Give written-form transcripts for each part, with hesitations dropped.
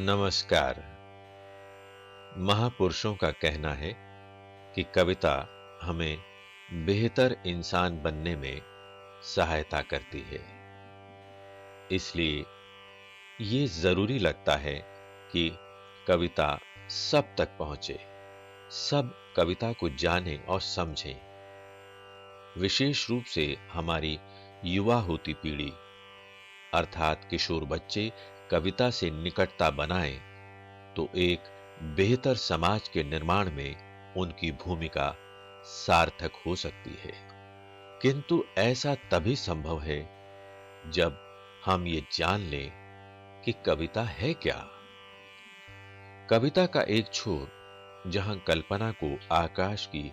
नमस्कार। महापुरुषों का कहना है कि कविता हमें बेहतर इंसान बनने में सहायता करती है। इसलिए ये जरूरी लगता है कि कविता सब तक पहुंचे, सब कविता को जानें और समझें। विशेष रूप से हमारी युवा होती पीढ़ी अर्थात किशोर बच्चे कविता से निकटता बनाएं तो एक बेहतर समाज के निर्माण में उनकी भूमिका सार्थक हो सकती है। किंतु ऐसा तभी संभव है जब हम ये जान लें कि कविता है क्या। कविता का एक छोर जहां कल्पना को आकाश की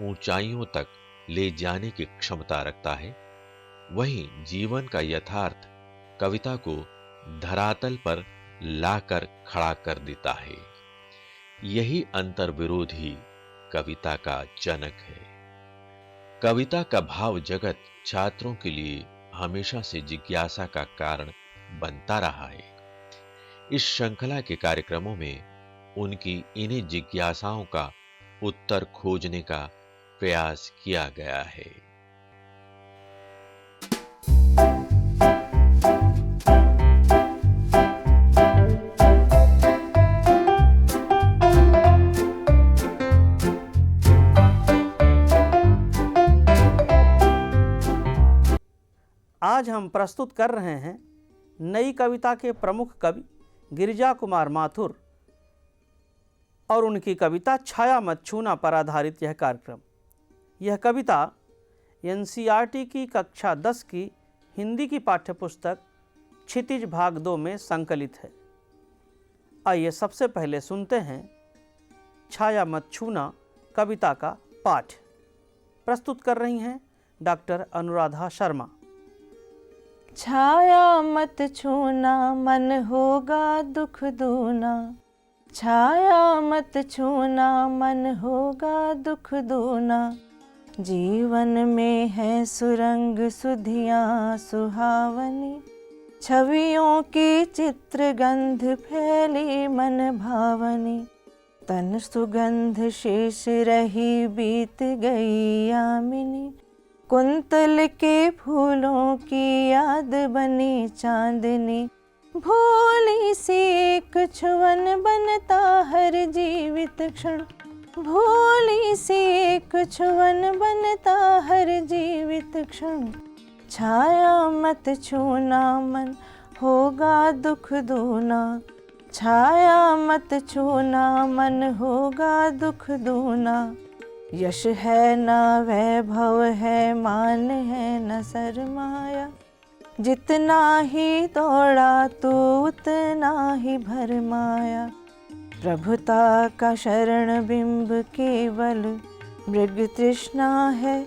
ऊंचाइयों तक ले जाने की क्षमता रखता है, वहीं जीवन का यथार्थ कविता को धरातल पर लाकर खड़ा कर देता है। यही अंतर्विरोध ही कविता का जनक है। कविता का भाव जगत छात्रों के लिए हमेशा से जिज्ञासा का कारण बनता रहा है। इस श्रृंखला के कार्यक्रमों में उनकी इन्हीं जिज्ञासाओं का उत्तर खोजने का प्रयास किया गया है। आज हम प्रस्तुत कर रहे हैं नई कविता के प्रमुख कवि गिरिजा कुमार माथुर और उनकी कविता छाया मत छूना पर आधारित यह कार्यक्रम। यह कविता एनसीईआरटी की कक्षा 10 की हिंदी की पाठ्यपुस्तक क्षितिज भाग 2 में संकलित है। आइए सबसे पहले सुनते हैं छाया मत छूना कविता का पाठ। प्रस्तुत कर रही हैं डॉक्टर अनुराधा शर्मा। छाया मत छूना मन होगा दुख दूना, छाया मत छूना मन होगा दुख दूना। जीवन में है सुरंग सुधियाँ सुहावनी, छवियों की चित्र गंध फैली मन भावनी। तन सुगंध शेष रही बीत गई यामिनी, कुंतल के फूलों की याद बनी चांदनी। भोली सी एक छुवन बनता हर जीवित क्षण, भोली सी एक छुवन बनता हर जीवित क्षण। छाया मत छूना मन होगा दुख दूना, छाया मत छूना मन होगा दुख दूना। यश है न वैभव है, मान है न सरमाया, जितना ही दौड़ा तू उतना ही भरमाया। प्रभुता का शरण बिंब केवल मृग तृष्णा है,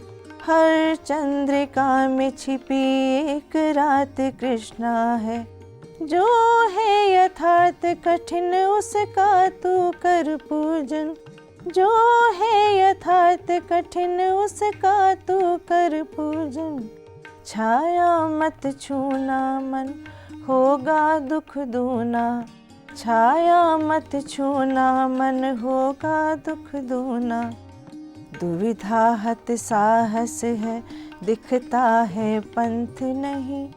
हर चंद्रिका में छिपी एक रात कृष्णा है। जो है यथार्थ कठिन उसका तू कर पूजन, जो है यथार्थ कठिन उसका तू कर पूजन। छाया मत छूना मन होगा दुख दूना, छाया मत छूना मन होगा दुख दूना। दुविधा हत साहस है दिखता है पंथ नहीं,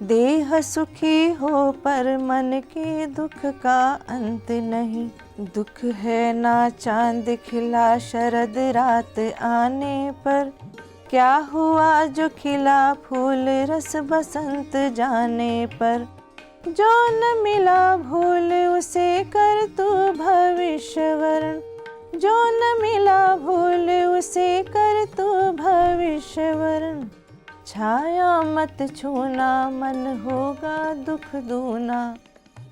देह सुखी हो पर मन के दुख का अंत नहीं। दुख है ना चांद खिला शरद रात आने पर, क्या हुआ जो खिला फूल रस बसंत जाने पर। जो न मिला भूल उसे कर तू भविष्य वरण, जो न मिला भूल उसे कर तू भविष्य वरण। छाया मत छूना मन होगा दुख दूना,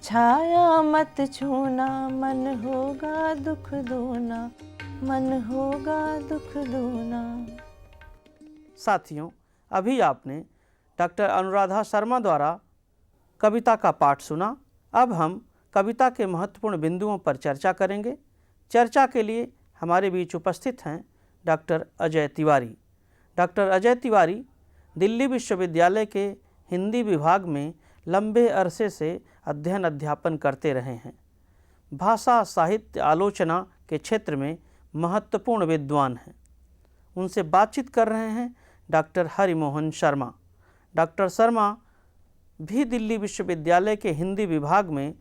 छाया मत छूना मन होगा दुख दूना, मन होगा दुख दूना। साथियों, अभी आपने डॉक्टर अनुराधा शर्मा द्वारा कविता का पाठ सुना। अब हम कविता के महत्वपूर्ण बिंदुओं पर चर्चा करेंगे। चर्चा के लिए हमारे बीच उपस्थित हैं डॉक्टर अजय तिवारी। डॉक्टर अजय तिवारी दिल्ली विश्वविद्यालय के हिंदी विभाग में लंबे अरसे से अध्ययन अध्यापन करते रहे हैं। भाषा साहित्य आलोचना के क्षेत्र में महत्वपूर्ण विद्वान हैं। उनसे बातचीत कर रहे हैं डॉक्टर हरिमोहन शर्मा। डॉक्टर शर्मा भी दिल्ली विश्वविद्यालय के हिंदी विभाग में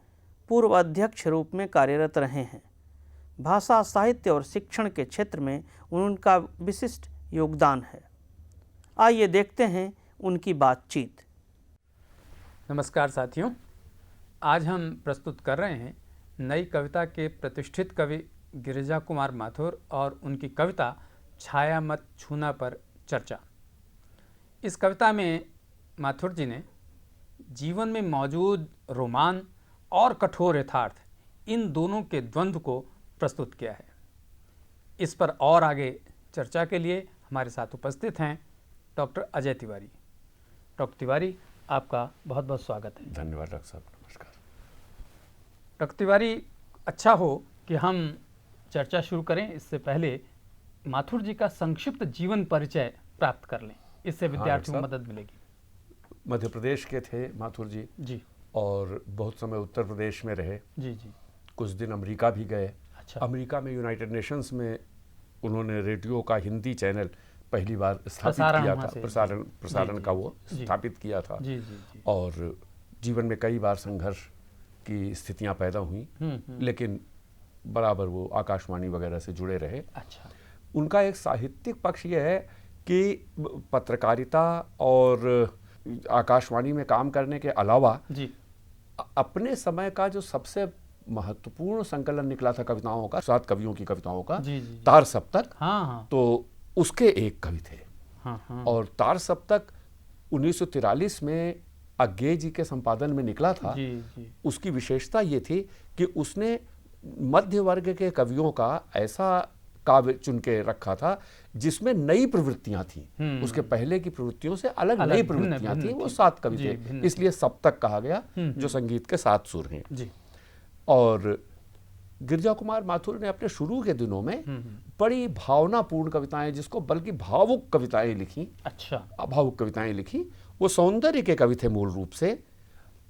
पूर्व अध्यक्ष रूप में कार्यरत रहे हैं। भाषा साहित्य और शिक्षण के क्षेत्र में उनका विशिष्ट योगदान है। आइए देखते हैं उनकी बातचीत। नमस्कार साथियों, आज हम प्रस्तुत कर रहे हैं नई कविता के प्रतिष्ठित कवि गिरिजा कुमार माथुर और उनकी कविता छाया मत छूना पर चर्चा। इस कविता में माथुर जी ने जीवन में मौजूद रोमान और कठोर यथार्थ, इन दोनों के द्वंद्व को प्रस्तुत किया है। इस पर और आगे चर्चा के लिए हमारे साथ उपस्थित हैं डॉक्टर अजय तिवारी। डॉक्टर तिवारी, आपका बहुत बहुत स्वागत है। धन्यवाद डॉक्टर साहब, नमस्कार। डॉक्टर तिवारी, अच्छा हो कि हम चर्चा शुरू करें इससे पहले माथुर जी का संक्षिप्त जीवन परिचय प्राप्त कर लें, इससे विद्यार्थियों को मदद मिलेगी। मध्य प्रदेश के थे माथुर जी जी, और बहुत समय उत्तर प्रदेश में रहे। जी जी, कुछ दिन अमेरिका भी गए। अच्छा। अमेरिका में यूनाइटेड नेशंस में उन्होंने रेडियो का हिंदी चैनल पहली बार स्थापित प्रसारण किया वहाँ था। से। प्रसारण जी, का वो जी। स्थापित किया था। जी जी जी। और जीवन में कई बार संघर्ष की स्थितियां पैदा हुई, लेकिन बराबर वो आकाशवाणी वगैरह से जुड़े रहे। अच्छा। उनका एक साहित्यिक पक्ष ये है कि पत्रकारिता और आकाशवाणी में काम करने के अलावा जी, अपने समय का जो सबसे महत्वपूर्ण संकलन निकला था कविताओं का, 7 कवियों की कविताओं का, जी, जी, जी। तार सप्तक, हाँ हाँ तो उसके एक कवि थे। हाँ हाँ। और तार सप्तक 1943 में अज्ञे जी के संपादन में निकला था। जी जी। उसकी विशेषता ये थी कि उसने मध्य वर्ग के कवियों का ऐसा काव्य चुन के रखा था जिसमें नई प्रवृत्तियां थीं। उसके पहले की प्रवृत्तियों से अलग नई भिन्न- प्रवृत्तियां भिन्न थीं। वो थी। 7 कवि जी, थे, भिन्न इसलिए सप्तक कहा गया, जो संगीत के 7 सुर हैं। जी। और गिरिजा कुमार माथुर ने अपने शुरू के दिनों में बड़ी भावनापूर्ण कविताएं, जिसको बल्कि भावुक कविताएं लिखी, अच्छा। अभावुक कविताएं लिखी। वो सौंदर्य के कवि थे मूल रूप से,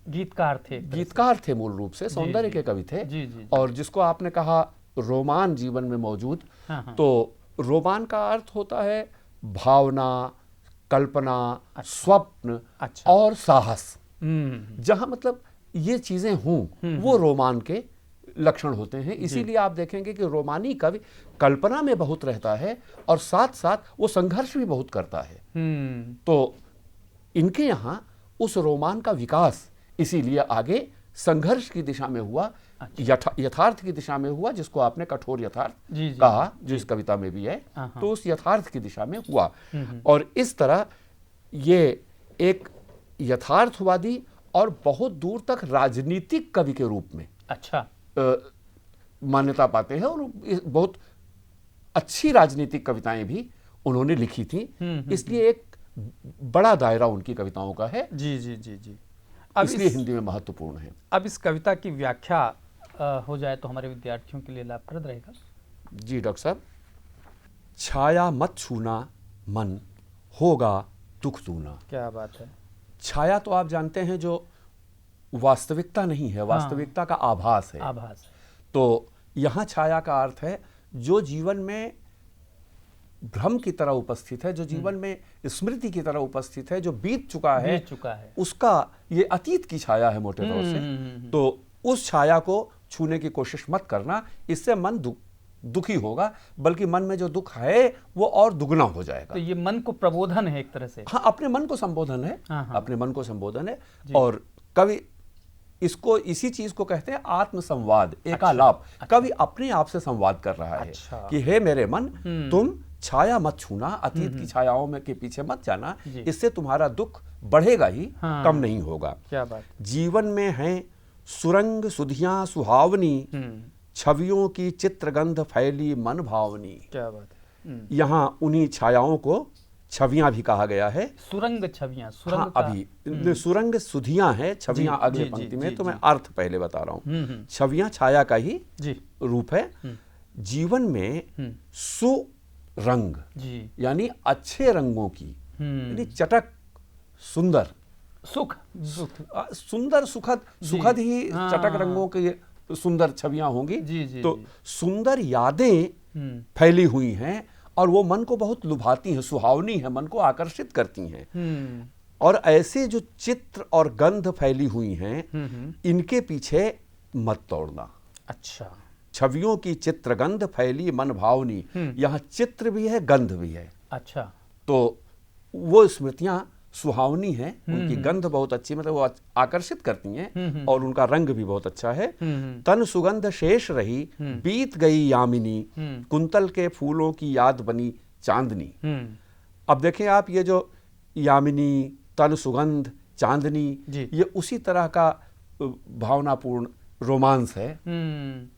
गीतकार थे। गीतकार थे मूल रूप से, सौंदर्य के कवि थे। जी, जी, जी। और जिसको आपने कहा रोमान जीवन में मौजूद, हाँ, हाँ। तो रोमान का अर्थ होता है भावना, कल्पना, स्वप्न अच्छा। और साहस। हम्म। जहां मतलब ये चीजें हों, वो रोमान के लक्षण होते हैं। इसीलिए आप देखेंगे कि रोमानी कवि कल्पना में बहुत रहता है और साथ साथ वो संघर्ष भी बहुत करता है। तो इनके यहाँ उस रोमान का विकास इसीलिए आगे संघर्ष की दिशा में हुआ, यथार्थ की दिशा में हुआ, जिसको आपने कठोर यथार्थ जी, जी, कहा, जो इस कविता में भी है। तो उस यथार्थ की दिशा में हुआ। और इस तरह ये एक यथार्थवादी और बहुत दूर तक राजनीतिक कवि के रूप में अच्छा मान्यता पाते हैं। और बहुत अच्छी राजनीतिक कविताएं भी उन्होंने लिखी थी। इसलिए एक बड़ा दायरा उनकी कविताओं का है। जी जी जी जी। इसलिए हिंदी में महत्वपूर्ण है। अब इस कविता की व्याख्या हो जाए तो हमारे विद्यार्थियों के लिए लाभप्रद रहेगा। जी डॉक्टर साहब। छाया मत छूना मन होगा दुख दूना। क्या बात है। छाया तो आप जानते हैं जो वास्तविकता नहीं है, वास्तविकता का आभास है। आभास। तो यहाँ छाया का अर्थ है जो जीवन में भ्रम की तरह उपस्थित है, जो जीवन में स्मृति की तरह उपस्थित है, जो बीत चुका है, उसका ये अतीत की छाया है मोटे तौर से। तो उस छाया को छूने की कोशिश मत करना, इससे मन दुखी होगा, बल्कि मन में जो दुख है वो और दुगना हो जाएगा। तो ये मन को प्रबोधन है एक तरह से। हाँ, अपने मन को संबोधन है। हाँ। अपने मन को संबोधन है। और कवि इसको इसी चीज को कहते हैं आत्मसंवाद, एकालाप। कवि अपने आप से संवाद कर रहा है कि हे मेरे मन, तुम छाया मत छूना, अतीत की छायाओं में के पीछे मत जाना, इससे तुम्हारा दुख बढ़ेगा ही, कम नहीं होगा। क्या बात। जीवन में है सुरंग सुधियां सुहावनी, छवियों की चित्रगंध फैली मन भावनी। क्या बात है। यहाँ उन्हीं छायाओं को छवियां भी कहा गया है। सुरंग छवियां। सुरंग हाँ, अभी सुरंग सुधियां है, छवियां अगले पंक्ति में। तो मैं अर्थ पहले बता रहा हूँ। छवियां छाया का ही रूप है। जीवन में सुरंग यानी अच्छे रंगों की, यानी चटक, सुंदर, सुख, सुंदर, सुखद ही चटक रंगों के सुंदर छवियां होंगी। जी, जी, तो जी। सुंदर यादें फैली हुई हैं और वो मन को बहुत लुभाती हैं, सुहावनी है, मन को आकर्षित करती हैं। और ऐसे जो चित्र और गंध फैली हुई हैं, इनके पीछे मत दौड़ना। अच्छा। छवियों की चित्रगंध फैली मन भावनी, यहाँ चित्र भी है, गंध भी है। अच्छा। तो वो स्मृतियां सुहावनी हैं, उनकी गंध बहुत अच्छी, मतलब वो आकर्षित करती हैं और उनका रंग भी बहुत अच्छा है। तन सुगंध शेष रही, बीत गई यामिनी, कुंतल के फूलों की याद बनी चांदनी। अब देखें आप, ये जो यामिनी, तन सुगंध, चांदनी, ये उसी तरह का भावनापूर्ण रोमांस है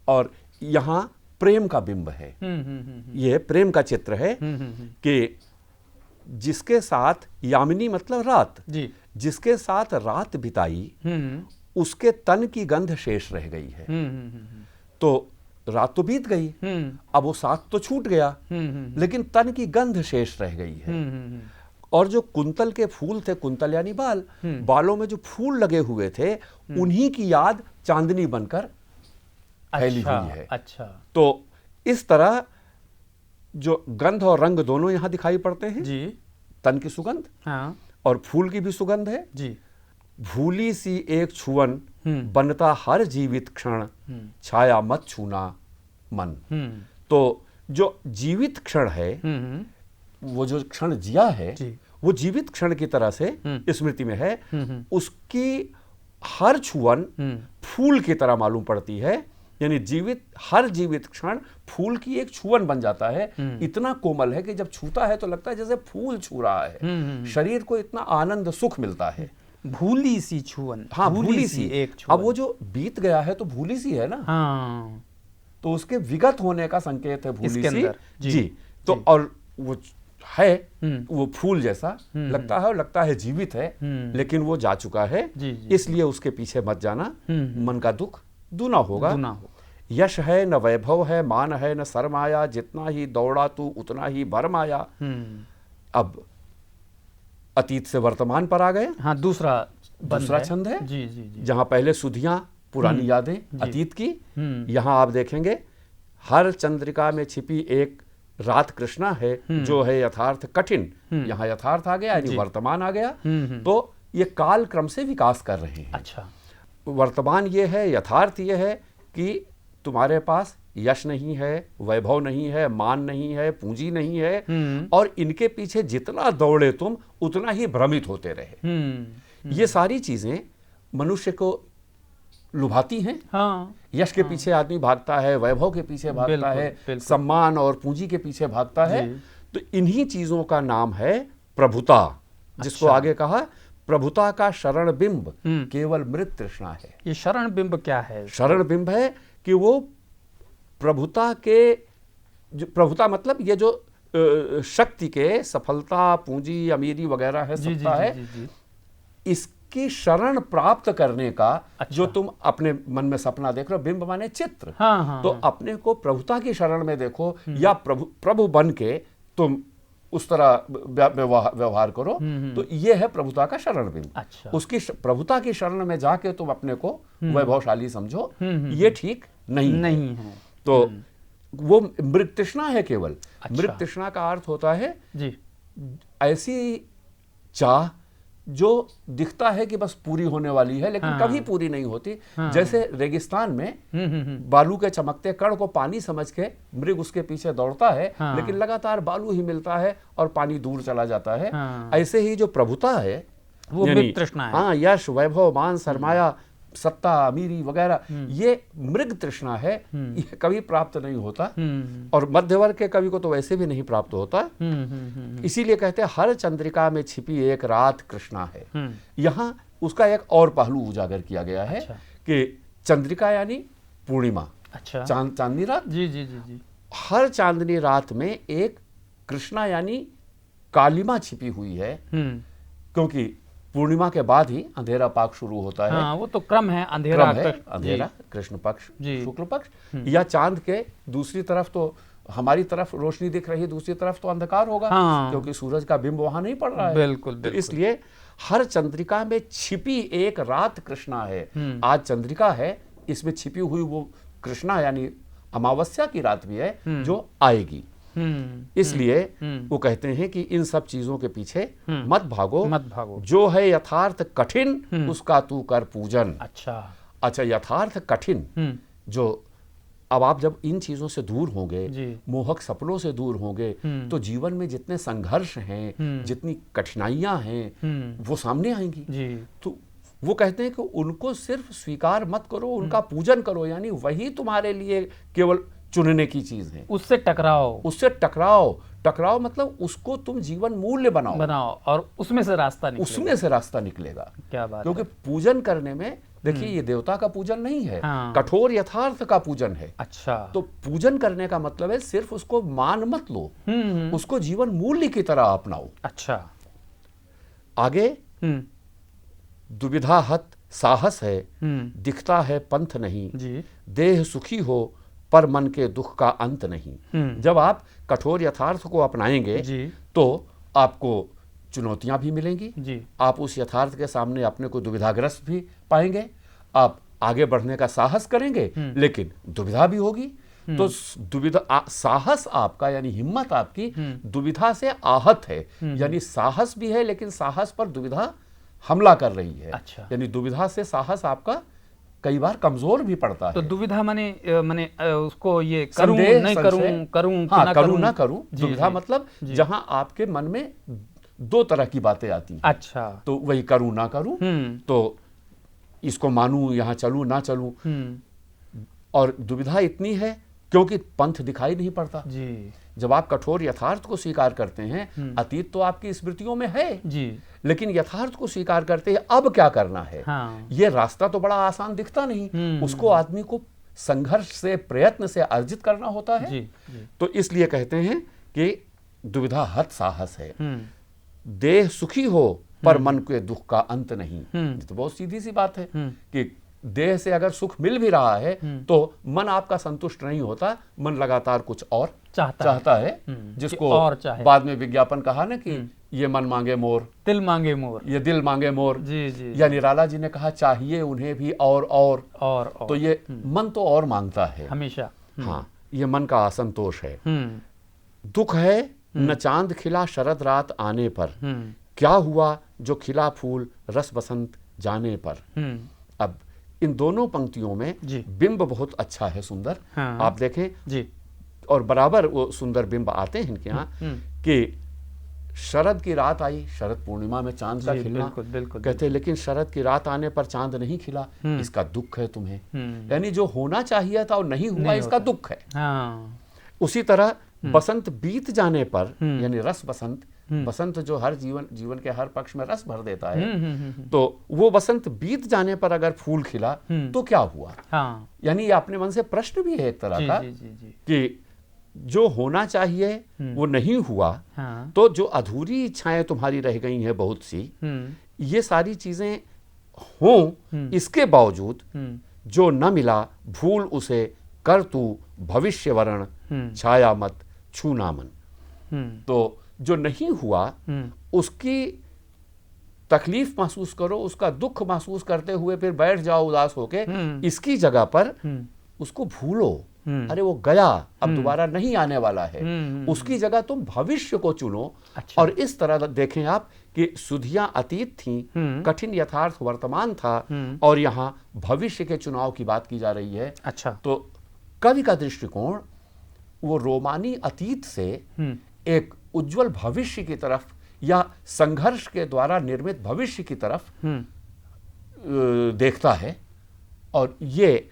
और यहाँ प्रेम का बिंब है। ये प्रेम का चित्र है कि जिसके साथ यामिनी मतलब रात जी, जिसके साथ रात बिताई उसके तन की गंध शेष रह गई है। तो रात तो बीत गई, अब वो साथ तो छूट गया, लेकिन तन की गंध शेष रह गई है। और जो कुंतल के फूल थे, कुंतल यानी बाल, बालों में जो फूल लगे हुए थे, उन्हीं की याद चांदनी बनकर फैली हुई है। अच्छा। तो इस तरह जो गंध और रंग दोनों यहां दिखाई पड़ते हैं जी। तन की सुगंध, हाँ और फूल की भी सुगंध है जी। भूली सी एक छुअन बनता हर जीवित क्षण, छाया मत छूना मन। तो जो जीवित क्षण है, वो जो क्षण जिया है, वो जीवित क्षण की तरह से स्मृति में है। उसकी हर छुअन फूल की तरह मालूम पड़ती है, यानी हर जीवित क्षण फूल की एक छुअन बन जाता है। इतना कोमल है कि जब छूता है तो लगता है जैसे फूल छू रहा है। शरीर को इतना आनंद सुख मिलता है। भूली सी छुअन। हाँ, भूली सी एक छुअन। अब वो जो बीत गया है तो भूली सी है ना। हाँ। तो उसके विगत होने का संकेत है भूली सी। जी। तो जी। और वो है, वो फूल जैसा लगता है और लगता है जीवित है, लेकिन वो जा चुका है। इसलिए उसके पीछे मत जाना, मन का दुख दूना होगा। यश है न वैभव है, मान है न सरमाया, जितना ही दौड़ा तू उतना ही भरमाया। अब अतीत से वर्तमान पर आ गए। हाँ, दूसरा छंद है। जी जी जी। जहां पहले सुधियां, पुरानी यादें अतीत की, यहां आप देखेंगे हर चंद्रिका में छिपी एक रात कृष्णा है, जो है यथार्थ कठिन। यहाँ यथार्थ आ गया, यानी वर्तमान आ गया। तो ये काल क्रम से विकास कर रहे हैं। अच्छा। वर्तमान ये है, यथार्थ ये है कि तुम्हारे पास यश नहीं है, वैभव नहीं है, मान नहीं है, पूंजी नहीं है, और इनके पीछे जितना दौड़े तुम उतना ही भ्रमित होते रहे। ये सारी चीजें मनुष्य को लुभाती हैं। हाँ। यश के पीछे आदमी भागता है, वैभव के पीछे भागता है, सम्मान और पूंजी के पीछे भागता है। तो इन्हीं चीजों का नाम है प्रभुता, जिसको आगे कहा प्रभुता का शरण बिंब केवल मृत तृष्णा है। ये शरण बिंब क्या है? शरण बिंब है कि वो प्रभुता के, प्रभुता मतलब ये जो शक्ति के, सफलता, पूंजी, अमीरी वगैरह है, सत्ता है, इसकी शरण प्राप्त करने का जो तुम अपने मन में सपना देख रहे हो, बिंब माने चित्र। तो अपने को प्रभुता की शरण में देखो, या प्रभु बन के तुम उस तरह व्यवहार करो। तो ये है प्रभुता का शरण बिंब। अच्छा। उसकी प्रभुता की शरण में जाके तुम अपने को वैभवशाली समझो, ये ठीक नहीं है। तो वो मृग तृष्णा है केवल। मृग तृष्णा का अर्थ होता है जी ऐसी चाह जो दिखता है कि बस पूरी होने वाली है, लेकिन कभी पूरी नहीं होती। जैसे रेगिस्तान में बालू के चमकते कण को पानी समझ के मृग उसके पीछे दौड़ता है, लेकिन लगातार बालू ही मिलता है और पानी दूर चला जाता है। ऐसे ही जो प्रभुता है वो मृग तृष्णा है। हाँ, यश, वैभव, मान, सरमाया, सत्ता, अमीरी वगैरह, ये मृग तृष्णा है। ये कभी प्राप्त नहीं होता, और मध्य वर्ग के कवि को तो वैसे भी नहीं प्राप्त होता। इसीलिए कहते हैं हर चंद्रिका में छिपी एक रात कृष्णा है। यहाँ उसका एक और पहलू उजागर किया गया है। अच्छा। कि चंद्रिका यानी पूर्णिमा। अच्छा। चांदनी रात। जी जी जी जी। हर चांदनी रात में एक कृष्णा यानी कालिमा छिपी हुई है, क्योंकि पूर्णिमा के बाद ही अंधेरा पाक शुरू होता है। हाँ, वो तो क्रम है, अंधेरा कृष्ण पक्ष, शुक्ल पक्ष, या चांद के दूसरी तरफ तो हमारी तरफ रोशनी दिख रही है, दूसरी तरफ तो अंधकार होगा। हाँ। क्योंकि सूरज का बिंब वहां नहीं पड़ रहा है। बिल्कुल। तो इसलिए हर चंद्रिका में छिपी एक रात कृष्णा है। आज चंद्रिका है, इसमें छिपी हुई वो कृष्णा यानी अमावस्या की रात भी है जो आएगी। इसलिए वो कहते हैं कि इन सब चीजों के पीछे मत भागो, जो है यथार्थ कठिन उसका तू कर पूजन। अच्छा, यथार्थ कठिन जो, अब आप जब इन चीजों से दूर होंगे, मोहक सपनों से दूर होंगे, तो जीवन में जितने संघर्ष हैं, जितनी कठिनाइयां हैं, वो सामने आएंगी। तो वो कहते हैं कि उनको सिर्फ स्वीकार मत करो, उनका पूजन करो, यानी वही तुम्हारे लिए केवल चुनने की चीज है। उससे टकराओ मतलब उसको तुम जीवन मूल्य बनाओ और उसमें से रास्ता निकलेगा। क्या बात क्योंकि पूजन करने में देखिए ये देवता का पूजन नहीं है, कठोर यथार्थ का पूजन है। अच्छा, तो पूजन करने का मतलब है सिर्फ उसको मान मत लो, उसको जीवन मूल्य की तरह अपनाओ। अच्छा, आगे दुविधा हत साहस है, दिखता है पंथ नहीं, देह सुखी हो पर मन के दुख का अंत नहीं। जब आप कठोर यथार्थ को अपनाएंगे तो आपको चुनौतियां भी मिलेंगी, आप उस यथार्थ के सामने अपने को दुविधाग्रस्त भी पाएंगे, आप आगे बढ़ने का साहस करेंगे, लेकिन दुविधा भी होगी। तो दुविधा, साहस आपका यानी हिम्मत आपकी दुविधा से आहत है, यानी साहस भी है लेकिन साहस पर दुविधा हमला कर रही है। अच्छा। यानी दुविधा से साहस आपका कई बार कमजोर भी पड़ता है। तो दुविधा माने उसको ये करूं नहीं करूं ना करूं। दुविधा मतलब जहां आपके मन में दो तरह की बातें आती हैं। अच्छा, तो वही करूं ना करूं, तो इसको मानूं, यहां चलूं ना चलूं। और दुविधा इतनी है क्योंकि पंथ दिखाई नहीं पड़ता जी। जब आप कठोर यथार्थ को स्वीकार करते हैं, अतीत तो आपकी स्मृतियों में है जी, लेकिन यथार्थ को स्वीकार करते हैं अब क्या करना है। ये रास्ता तो बड़ा आसान दिखता नहीं, उसको आदमी को संघर्ष से, प्रयत्न से अर्जित करना होता है। जी। तो इसलिए कहते हैं कि दुविधा हत साहस है, देह सुखी हो पर मन के दुख का अंत नहीं। ये तो बहुत सीधी सी बात है कि देह से अगर सुख मिल भी रहा है तो मन आपका संतुष्ट नहीं होता, मन लगातार कुछ और चाहता है, जिसको और बाद में विज्ञापन कहा ना कि ये मन मांगे मोर, दिल मांगे मोर, ये दिल मांगे मोर। जी। या निराला जी ने कहा चाहिए उन्हें भी और। तो ये मन तो और मांगता है हमेशा। हाँ, ये मन का असंतोष है। दुख है न चांद खिला शरद रात आने पर, क्या हुआ जो खिला फूल रस बसंत जाने पर। अब इन दोनों पंक्तियों में बिंब बहुत अच्छा है, सुंदर। आप देखें जी, और बराबर वो सुंदर बिंब आते हैं इनके यहाँ कि शरद की रात आई, शरद पूर्णिमा में चांद का खिलना, बिल्कुल कहते हैं लेकिन शरद की रात आने पर चांद नहीं खिला, इसका दुख है तुम्हें। यानी जो होना चाहिए था और नहीं हुआ, इसका दुख है। उसी तरह बसंत बीत जाने पर, यानी रस बसंत, बसंत जो हर जीवन के हर पक्ष में रस भर देता है, तो वो बसंत बीत जाने पर अगर फूल खिला तो क्या हुआ। यानी ये अपने मन से प्रश्न भी है एक तरह का कि जो होना चाहिए वो नहीं हुआ, तो जो अधूरी इच्छाएं तुम्हारी रह गई हैं बहुत सी, ये सारी चीजें हों, इसके बावजूद जो न मिला भूल उसे कर तू भविष्य वरण, छाया मत छूना मन। तो जो नहीं हुआ उसकी तकलीफ महसूस करो, उसका दुख महसूस करते हुए फिर बैठ जाओ उदास होके, इसकी जगह पर उसको भूलो, अरे वो गया, अब दोबारा नहीं आने वाला है, उसकी जगह तुम भविष्य को चुनो। अच्छा। और इस तरह देखें आप कि सुधियां अतीत थी, कठिन यथार्थ वर्तमान था, और यहाँ भविष्य के चुनाव की बात की जा रही है। अच्छा। तो कवि का दृष्टिकोण वो रोमानी अतीत से एक उज्जवल भविष्य की तरफ या संघर्ष के द्वारा निर्मित भविष्य की तरफ देखता है, और ये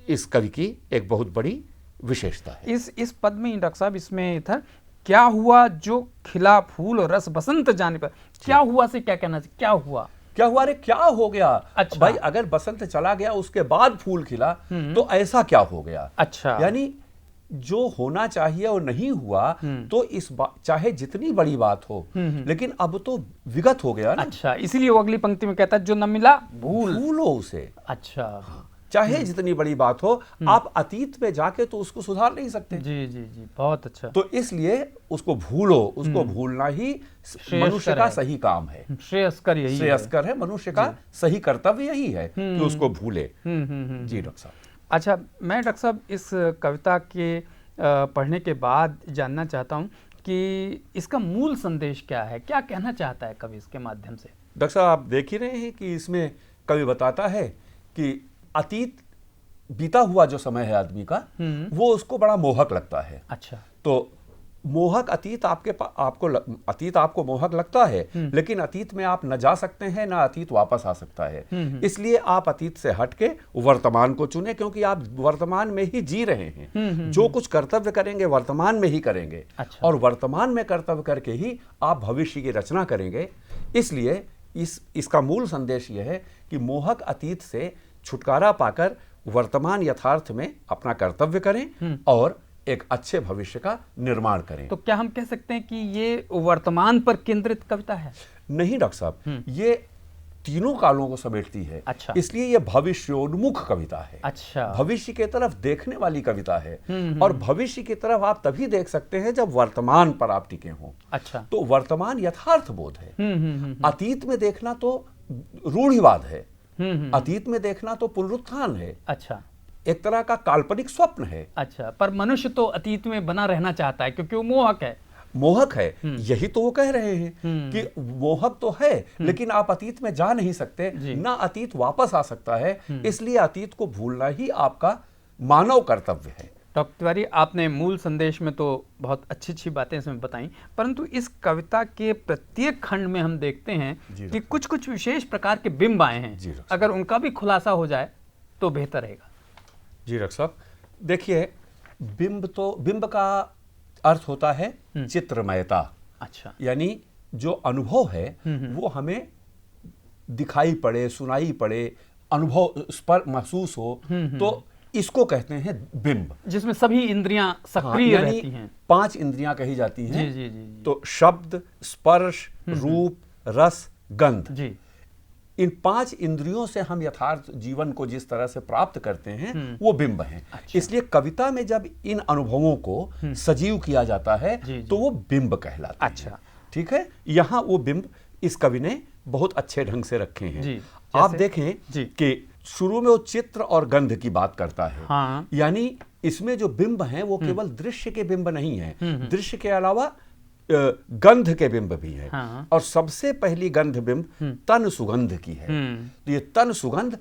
इस कवि की एक बहुत बड़ी विशेषता है। इस पद में डॉक्टर साहब इसमें था, क्या हुआ जो खिला फूल और रस बसंत जाने पर, क्या हुआ से क्या कहना चाहिए, क्या हुआ, अरे क्या हो गया। अच्छा। भाई अगर बसंत चला गया उसके बाद फूल खिला तो ऐसा क्या हो गया। अच्छा। यानी जो होना चाहिए और नहीं हुआ, तो इस चाहे जितनी बड़ी बात हो, लेकिन अब तो विगत हो गया ना। अच्छा, इसीलिए वो अगली पंक्ति में कहता है जो न मिला भूलो उसे। अच्छा। चाहे जितनी बड़ी बात हो, आप अतीत में जाके तो उसको सुधार नहीं सकते। जी जी जी, बहुत अच्छा। तो इसलिए उसको भूलो, उसको भूलना ही मनुष्य का सही काम है, श्रेयस्कर है, मनुष्य का सही कर्तव्य यही है कि उसको भूले। जी डॉक्टर साहब। अच्छा, मैं डॉक्टर साहब इस कविता के पढ़ने के बाद जानना चाहता हूँ कि इसका मूल संदेश क्या है, क्या कहना चाहता है कवि इसके माध्यम से? डॉक्टर साहब, आप देख ही रहे हैं कि इसमें कवि बताता है कि अतीत बीता हुआ जो समय है आदमी का, वो उसको बड़ा मोहक लगता है। अच्छा। तो मोहक अतीत अतीत आपको मोहक लगता है, लेकिन अतीत में आप न जा सकते हैं, ना अतीत वापस आ सकता है। इसलिए आप अतीत से हटके वर्तमान को चुने, क्योंकि आप वर्तमान में ही जी रहे हैं। जो कुछ कर्तव्य करेंगे वर्तमान में ही करेंगे। अच्छा। और वर्तमान में कर्तव्य करके ही आप भविष्य की रचना करेंगे। इसलिए इसका मूल संदेश यह है कि मोहक अतीत से छुटकारा पाकर वर्तमान यथार्थ में अपना कर्तव्य करें और एक अच्छे भविष्य का निर्माण करें। तो क्या हम कह सकते हैं कि ये वर्तमान पर केंद्रित कविता है? नहीं डॉक्टर साहब, ये तीनों कालों को समेटती है। अच्छा। इसलिए ये भविष्योन्मुख कविता है। अच्छा। भविष्य की तरफ देखने वाली कविता है। और भविष्य की तरफ आप तभी देख सकते हैं जब वर्तमान पर आप टिके हों। अच्छा। तो वर्तमान यथार्थ बोध है। अतीत में देखना तो रूढ़िवाद है। अतीत में देखना तो पुनरुत्थान है। अच्छा। एक तरह का काल्पनिक स्वप्न है। अच्छा, पर मनुष्य तो अतीत में बना रहना चाहता है क्योंकि वो मोहक है। मोहक है, यही तो वो कह रहे हैं कि मोहक तो है, लेकिन आप अतीत में जा नहीं सकते, ना अतीत वापस आ सकता है। इसलिए अतीत को भूलना ही आपका मानव कर्तव्य है। डॉक्टर तिवारी, आपने मूल संदेश में तो बहुत अच्छी अच्छी बातें इसमें बताई, परंतु इस कविता के प्रत्येक खंड में हम देखते हैं कि कुछ कुछ विशेष प्रकार के बिंब आए हैं। अगर उनका भी खुलासा हो जाए तो बेहतर रहेगा। जी डॉक्टर साहब, देखिए, बिंब का अर्थ होता है चित्रमयता। अच्छा। यानी जो अनुभव है वो हमें दिखाई पड़े, सुनाई पड़े, अनुभव स्पर्श महसूस हो, तो इसको कहते हैं बिंब, जिसमें सभी इंद्रियां सक्रिय रहती हैं। 5 इंद्रियां कही जाती हैं। जी जी जी। तो शब्द, स्पर्श, रूप, रस, गंध, जी। इन 5 इंद्रियों से हम यथार्थ जीवन को जिस तरह से प्राप्त करते हैं वो बिंब हैं। अच्छा। इसलिए कविता में जब इन अनुभवों को सजीव किया जाता है तो वो बिंब कहलाता है। अच्छा। ठीक है, यहाँ वो बिंब इस कवि ने बहुत अच्छे ढंग से रखे हैं। जी। आप देखें कि शुरू में वो चित्र और गंध की बात करता है। हाँ। यानी इसमें जो बिंब हैं वो केवल दृश्य के बिंब नहीं हैं, दृश्य के अलावा गंध के बिंब भी है। हाँ। और सबसे पहली गंध बिंब तन सुगंध की है। तो ये तन सुगंध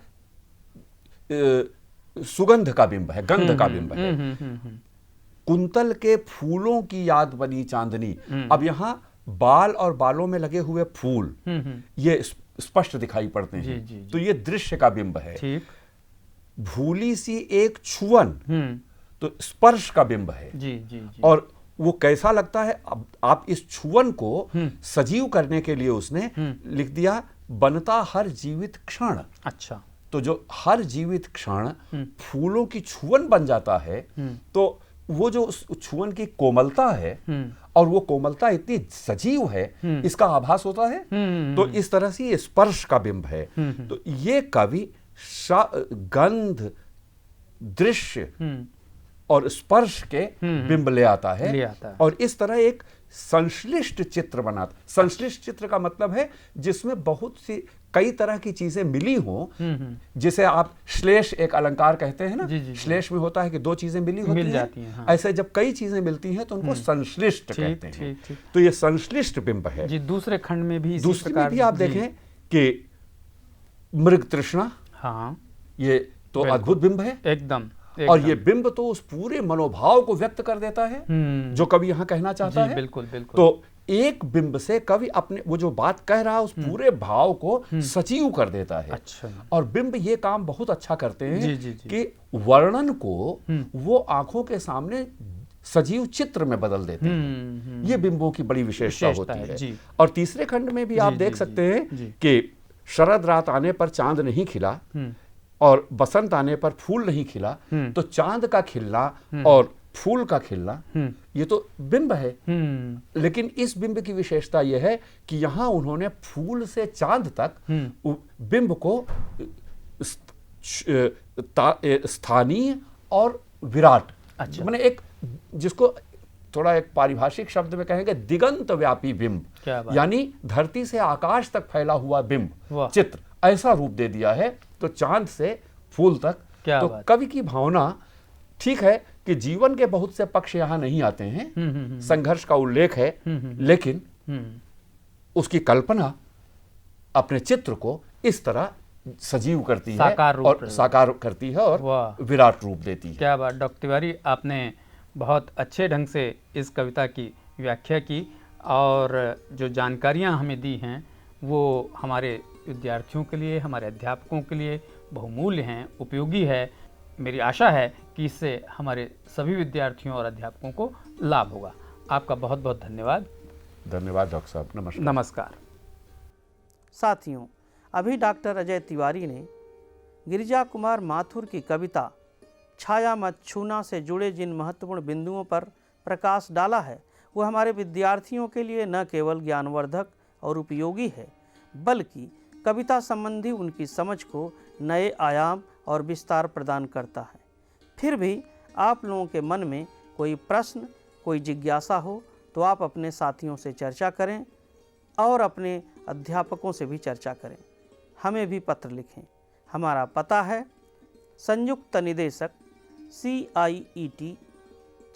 सुगंध का बिंब है, गंध का बिंब है। कुंतल के फूलों की याद बनी चांदनी। अब यहाँ बाल और बालों में लगे हुए फूल ये स्पष्ट दिखाई पड़ते हैं। जी, जी, जी। तो ये दृश्य का बिंब है। ठीक। भूली सी एक छुअन, तो स्पर्श का बिंब है। जी जी जी। और वो कैसा लगता है, अब आप इस छुअन को सजीव करने के लिए उसने लिख दिया, बनता हर जीवित क्षण। अच्छा। तो जो हर जीवित क्षण फूलों की छुअन बन जाता है, तो वो जो उस छुअन की कोमलता है और वो कोमलता इतनी सजीव है, इसका आभास होता है। तो इस तरह से ये स्पर्श का बिंब है। तो ये कवि गंध, दृश्य और स्पर्श के बिंब ले आता है। और इस तरह एक संश्लिष्ट चित्र बनाता। संश्लिष्ट चित्र का मतलब है जिसमें बहुत सी कई तरह की चीजें मिली हों, जिसे आप श्लेष एक अलंकार कहते हैं ना। श्लेष में होता है कि 2 चीजें मिल जाती हैं। हाँ। ऐसे जब कई चीजें मिलती हैं तो उनको संश्लिष्ट कहते हैं। तो ये संश्लिष्ट बिंब है। जी। दूसरे खंड में भी आप देखें कि मृग तृष्णा। हाँ। ये तो अद्भुत बिंब है एकदम। और ये बिंब तो उस पूरे मनोभाव को व्यक्त कर देता है जो कवि यहाँ कहना चाहता है। बिल्कुल बिल्कुल। तो एक बिंब से कवि अपने वो जो बात कह रहा है उस पूरे भाव को सजीव कर देता है। अच्छा। और बिंब ये काम बहुत अच्छा करते हैं। जी, जी, जी। कि वर्णन को वो आंखों के सामने सजीव चित्र में बदल देते हैं। ये बिंबों की बड़ी विशेषता होती है। और तीसरे खंड में भी आप देख सकते हैं कि शरद रात आने पर चांद नहीं खिला और बसंत आने पर फूल नहीं खिला। तो चांद का खिलना और फूल का खिलना ये तो बिंब है। लेकिन इस बिंब की विशेषता यह है कि यहाँ उन्होंने फूल से चांद तक बिंब को स्थानीय और विराट, अच्छा। माने एक जिसको थोड़ा एक पारिभाषिक शब्द में कहेंगे दिगंत व्यापी बिंब, यानी धरती से आकाश तक फैला हुआ बिंब चित्र, ऐसा रूप दे दिया है। तो चांद से फूल तक क्या तो बात। कवि की भावना, ठीक है कि जीवन के बहुत से पक्ष यहाँ नहीं आते हैं, संघर्ष का उल्लेख है, लेकिन उसकी कल्पना अपने चित्र को इस तरह सजीव करती है साकार रूप और साकार करती है और वाह। विराट रूप देती है। क्या बात डॉक्टर तिवारी, आपने बहुत अच्छे ढंग से इस कविता की व्याख्या की और जो जानकारियाँ हमें दी हैं वो हमारे विद्यार्थियों के लिए, हमारे अध्यापकों के लिए बहुमूल्य हैं, उपयोगी है। मेरी आशा है कि इससे हमारे सभी विद्यार्थियों और अध्यापकों को लाभ होगा। आपका बहुत बहुत धन्यवाद। धन्यवाद डॉक्टर साहब, नमस्कार। नमस्कार। साथियों, अभी डॉक्टर अजय तिवारी ने गिरिजा कुमार माथुर की कविता छाया मत छूना से जुड़े जिन महत्वपूर्ण बिंदुओं पर प्रकाश डाला है वह हमारे विद्यार्थियों के लिए न केवल ज्ञानवर्धक और उपयोगी है, बल्कि कविता संबंधी उनकी समझ को नए आयाम और विस्तार प्रदान करता है। फिर भी आप लोगों के मन में कोई प्रश्न, कोई जिज्ञासा हो तो आप अपने साथियों से चर्चा करें और अपने अध्यापकों से भी चर्चा करें। हमें भी पत्र लिखें। हमारा पता है संयुक्त निदेशक CIET,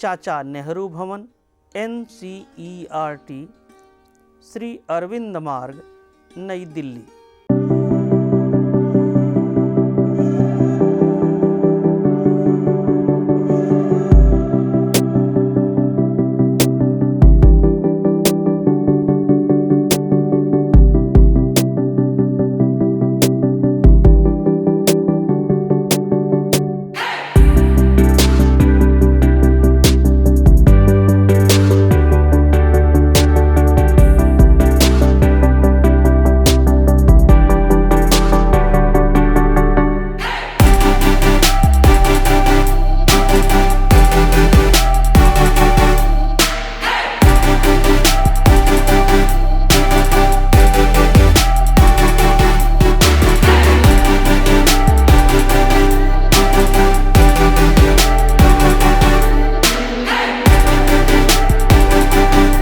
चाचा नेहरू भवन, NCERT, श्री अरविंद मार्ग, नई दिल्ली।